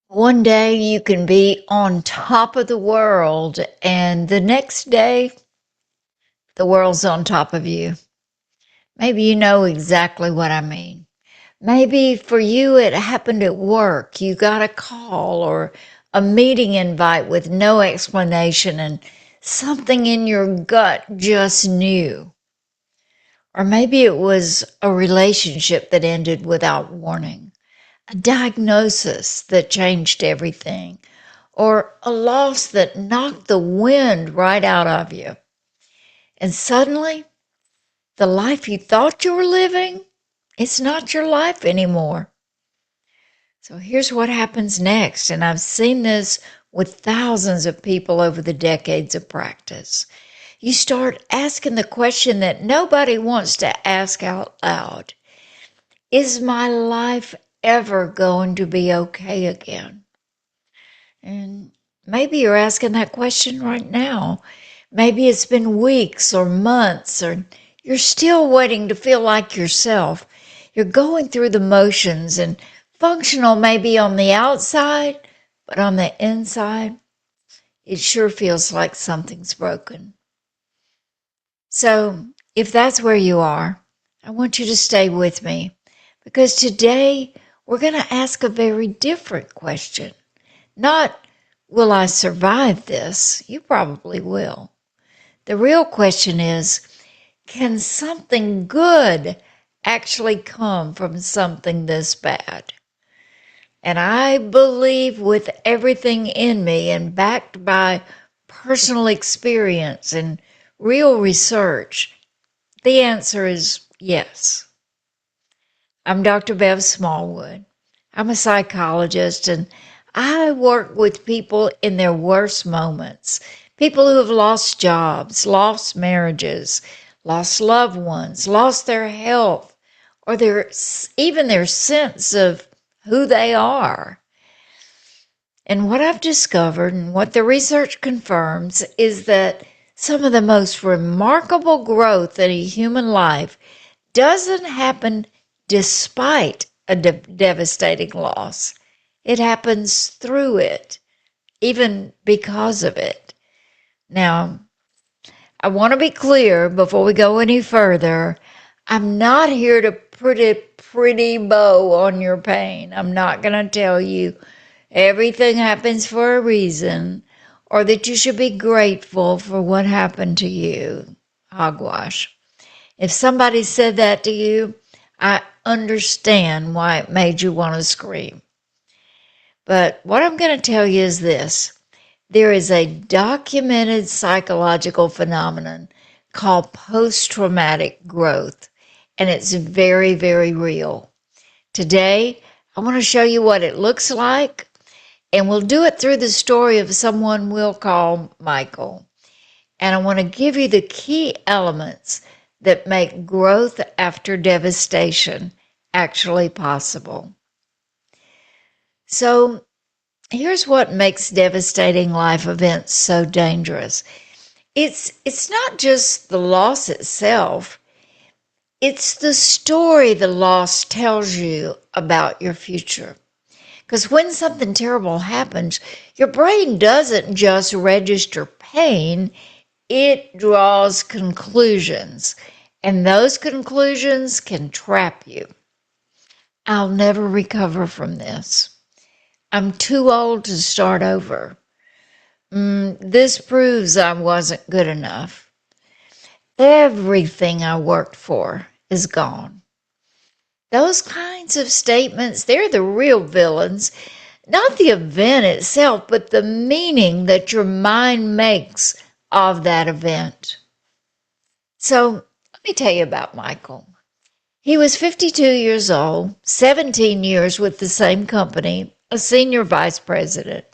One day you can be on top of the world, and the next day the world's on top of you. Maybe you know exactly what I mean. Maybe for you it happened at work. You got a call or a meeting invite with no explanation, and something in your gut just knew. Or maybe it was a relationship that ended without warning, a diagnosis that changed everything, or a loss that knocked the wind right out of you. And suddenly, the life you thought you were living, it's not your life anymore. So here's what happens next. And I've seen this with thousands of people over the decades of practice. You start asking the question that nobody wants to ask out loud. Is my life ever going to be okay again? And maybe you're asking that question right now. Maybe it's been weeks or months, or you're still waiting to feel like yourself. You're going through the motions, and functional may be on the outside, but on the inside, it sure feels like something's broken. So if that's where you are, I want you to stay with me, because today we're going to ask a very different question. Not, will I survive this? You probably will. The real question is, can something good actually come from something this bad? And I believe with everything in me and backed by personal experience and real research, the answer is yes. I'm Dr. Bev Smallwood. I'm a psychologist, and I work with people in their worst moments. People who have lost jobs, lost marriages, lost loved ones, lost their health, or even their sense of who they are. And what I've discovered and what the research confirms is that some of the most remarkable growth in a human life doesn't happen despite a devastating loss. It happens through it, even because of it. Now, I want to be clear before we go any further. I'm not here to put a pretty bow on your pain. I'm not going to tell you everything happens for a reason or that you should be grateful for what happened to you. Hogwash. If somebody said that to you, I understand why it made you want to scream. But what I'm going to tell you is this. There is a documented psychological phenomenon called post-traumatic growth, and it's very, very real. Today, I want to show you what it looks like, and we'll do it through the story of someone we'll call Michael. And I want to give you the key elements that make growth after devastation actually possible. So here's what makes devastating life events so dangerous. It's not just the loss itself. It's the story the loss tells you about your future. Because when something terrible happens, your brain doesn't just register pain, it draws conclusions. And those conclusions can trap you. I'll never recover from this. I'm too old to start over. This proves I wasn't good enough. Everything I worked for is gone. Those kinds of statements, they're the real villains. Not the event itself, but the meaning that your mind makes of that event. So let me tell you about Michael. He was 52 years old, 17 years with the same company, a senior vice president.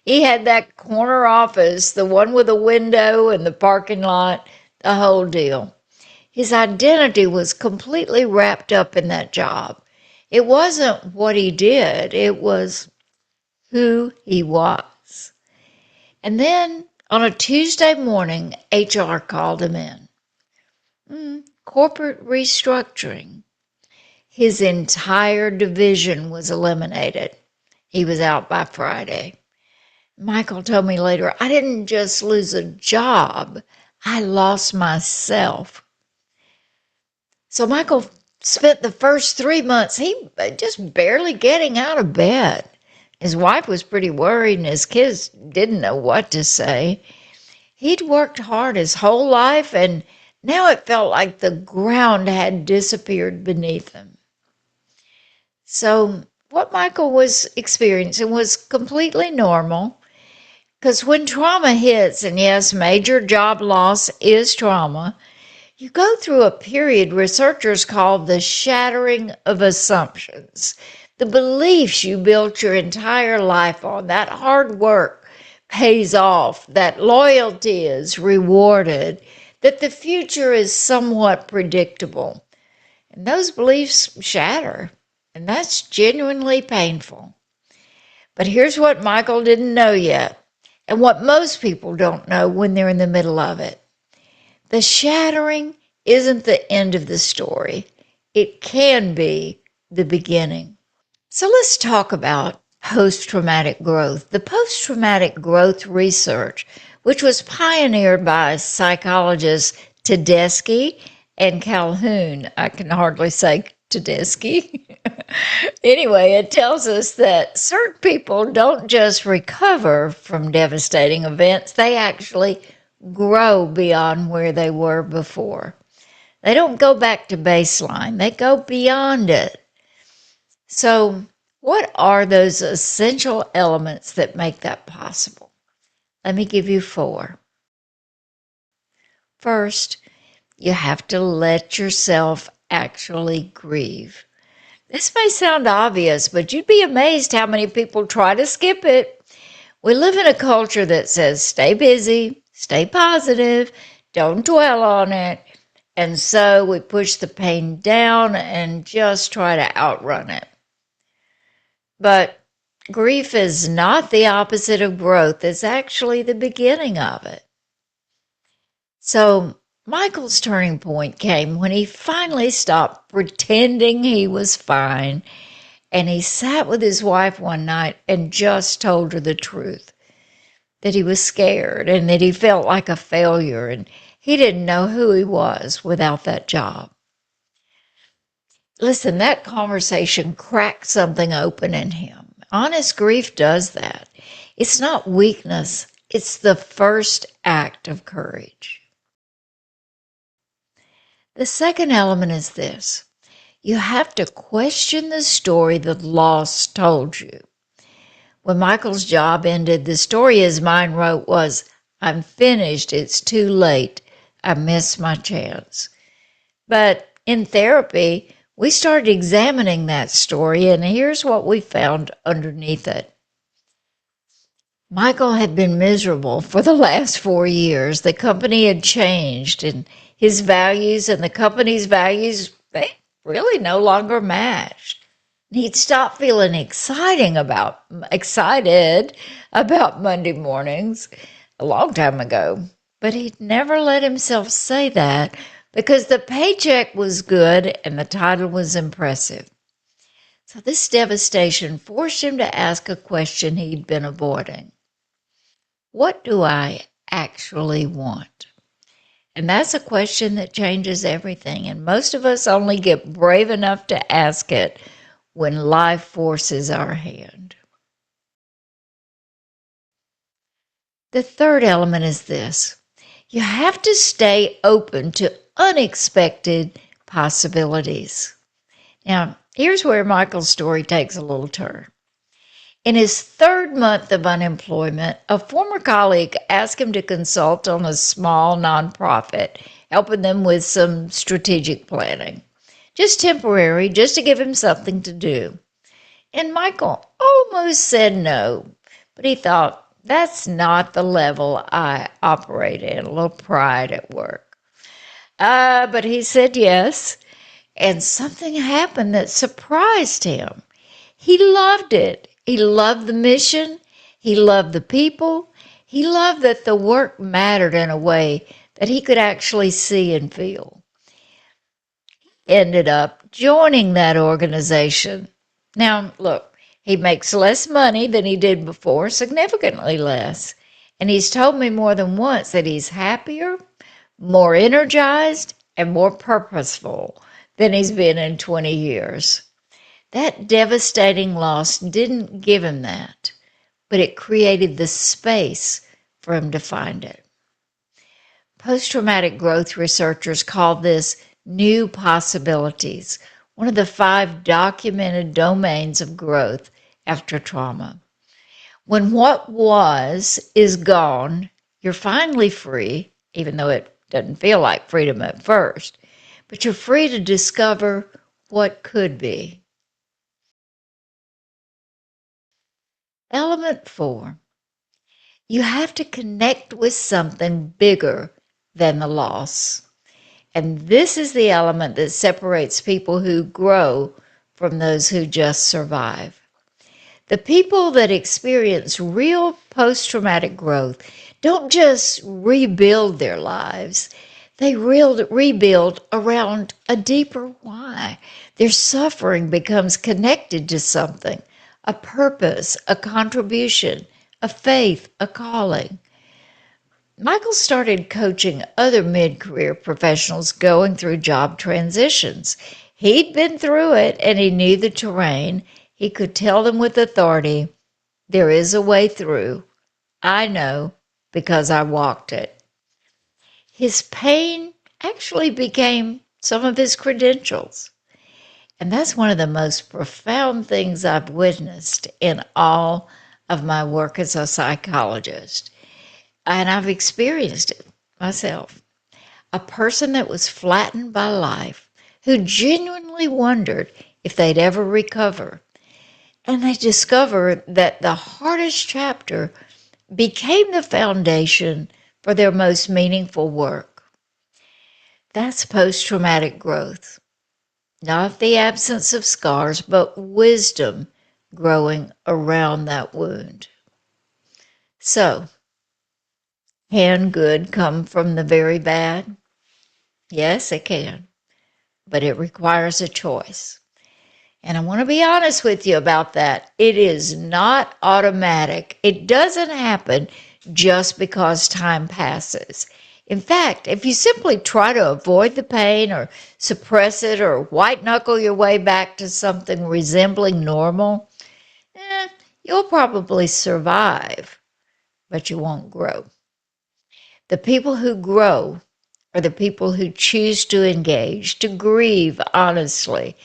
He had that corner office, the one with a window and the parking lot, the whole deal. His identity was completely wrapped up in that job. It wasn't what he did, it was who he was. And then on a Tuesday morning, HR called him in. Corporate restructuring. His entire division was eliminated. He was out by Friday. Michael told me later, I didn't just lose a job, I lost myself. So Michael spent the first 3 months, he just barely getting out of bed. His wife was pretty worried and his kids didn't know what to say. He'd worked hard his whole life and now it felt like the ground had disappeared beneath him. So what Michael was experiencing was completely normal because when trauma hits, and yes, major job loss is trauma, you go through a period researchers call the shattering of assumptions. The beliefs you built your entire life on, that hard work pays off, that loyalty is rewarded, that the future is somewhat predictable. And those beliefs shatter, and that's genuinely painful. But here's what Michael didn't know yet, and what most people don't know when they're in the middle of it. The shattering isn't the end of the story. It can be the beginning. So let's talk about post-traumatic growth. The post-traumatic growth research, which was pioneered by psychologists Tedeschi and Calhoun. I can hardly say Tedeschi. Anyway, it tells us that certain people don't just recover from devastating events, they actually grow beyond where they were before. They don't go back to baseline, they go beyond it. So, what are those essential elements that make that possible? Let me give you 4. First, you have to let yourself actually grieve. This may sound obvious, but you'd be amazed how many people try to skip it. We live in a culture that says stay busy, stay positive, don't dwell on it. And so we push the pain down and just try to outrun it. But grief is not the opposite of growth. It's actually the beginning of it. So Michael's turning point came when he finally stopped pretending he was fine and he sat with his wife one night and just told her the truth, that he was scared and that he felt like a failure and he didn't know who he was without that job. Listen, that conversation cracked something open in him. Honest grief does that. It's not weakness, it's the first act of courage. The second element is this. You have to question the story the loss told you. When Michael's job ended, the story his mind wrote was, I'm finished, it's too late, I missed my chance. But in therapy, we started examining that story, and here's what we found underneath it. Michael had been miserable for the last 4 years. The company had changed, and his values and the company's values, they really no longer matched. He'd stopped feeling excited about Monday mornings a long time ago, but he'd never let himself say that because the paycheck was good and the title was impressive. So this devastation forced him to ask a question he'd been avoiding. What do I actually want? And that's a question that changes everything. And most of us only get brave enough to ask it when life forces our hand. The third element is this. You have to stay open to unexpected possibilities. Now, here's where Michael's story takes a little turn. In his 3rd month of unemployment, a former colleague asked him to consult on a small nonprofit, helping them with some strategic planning. Just temporary, just to give him something to do. And Michael almost said no, but he thought, that's not the level I operate in, a little pride at work. But he said yes, and something happened that surprised him. He loved it. He loved the mission. He loved the people. He loved that the work mattered in a way that he could actually see and feel. He ended up joining that organization. Now, look, He makes less money than he did before, significantly less. And he's told me more than once that he's happier, more energized, and more purposeful than he's been in 20 years. That devastating loss didn't give him that, but it created the space for him to find it. Post-traumatic growth researchers call this new possibilities, one of the 5 documented domains of growth after trauma. When what was is gone, you're finally free, even though it doesn't feel like freedom at first, but you're free to discover what could be. Element 4, you have to connect with something bigger than the loss. And this is the element that separates people who grow from those who just survive. The people that experience real post-traumatic growth don't just rebuild their lives. They rebuild around a deeper why. Their suffering becomes connected to something, a purpose, a contribution, a faith, a calling. Michael started coaching other mid-career professionals going through job transitions. He'd been through it and he knew the terrain. He could tell them with authority, there is a way through. I know because I walked it. His pain actually became some of his credentials. And that's one of the most profound things I've witnessed in all of my work as a psychologist. And I've experienced it myself. A person that was flattened by life, who genuinely wondered if they'd ever recover. And they discovered that the hardest chapter became the foundation for their most meaningful work. That's post-traumatic growth. Not the absence of scars, but wisdom growing around that wound. So, can good come from the very bad? Yes, it can, but it requires a choice. And I want to be honest with you about that. It is not automatic. It doesn't happen just because time passes. In fact, if you simply try to avoid the pain or suppress it or white knuckle your way back to something resembling normal, you'll probably survive, but you won't grow. The people who grow are the people who choose to engage, to grieve honestly,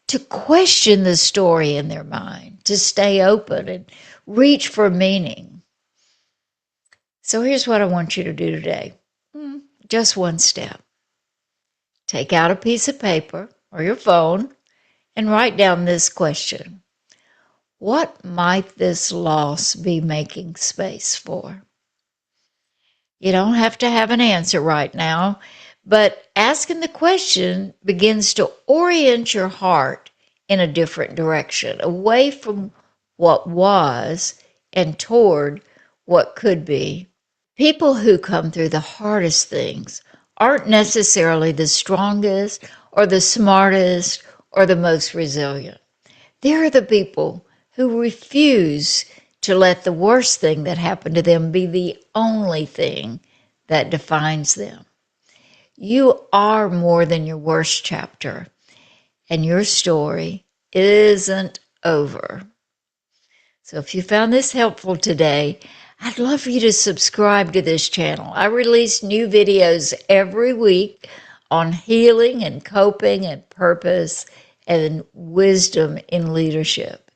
to question the story in their mind, to stay open and reach for meaning. So here's what I want you to do today. Just one step. Take out a piece of paper or your phone and write down this question. What might this loss be making space for? You don't have to have an answer right now, but asking the question begins to orient your heart in a different direction, away from what was and toward what could be. People who come through the hardest things aren't necessarily the strongest or the smartest or the most resilient. They're the people who refuse to let the worst thing that happened to them be the only thing that defines them. You are more than your worst chapter, and your story isn't over. So if you found this helpful today, I'd love for you to subscribe to this channel. I release new videos every week on healing and coping and purpose and wisdom in leadership.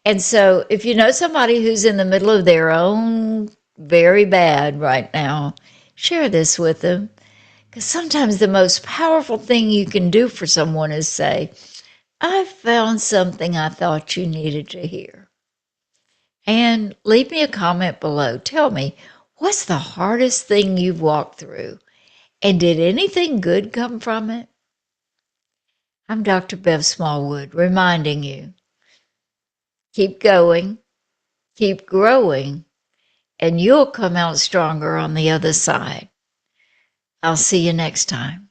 And so if you know somebody who's in the middle of their own very bad right now, share this with them. Because sometimes the most powerful thing you can do for someone is say, I found something I thought you needed to hear. And leave me a comment below. Tell me, what's the hardest thing you've walked through? And did anything good come from it? I'm Dr. Bev Smallwood, reminding you, keep going, keep growing, and you'll come out stronger on the other side. I'll see you next time.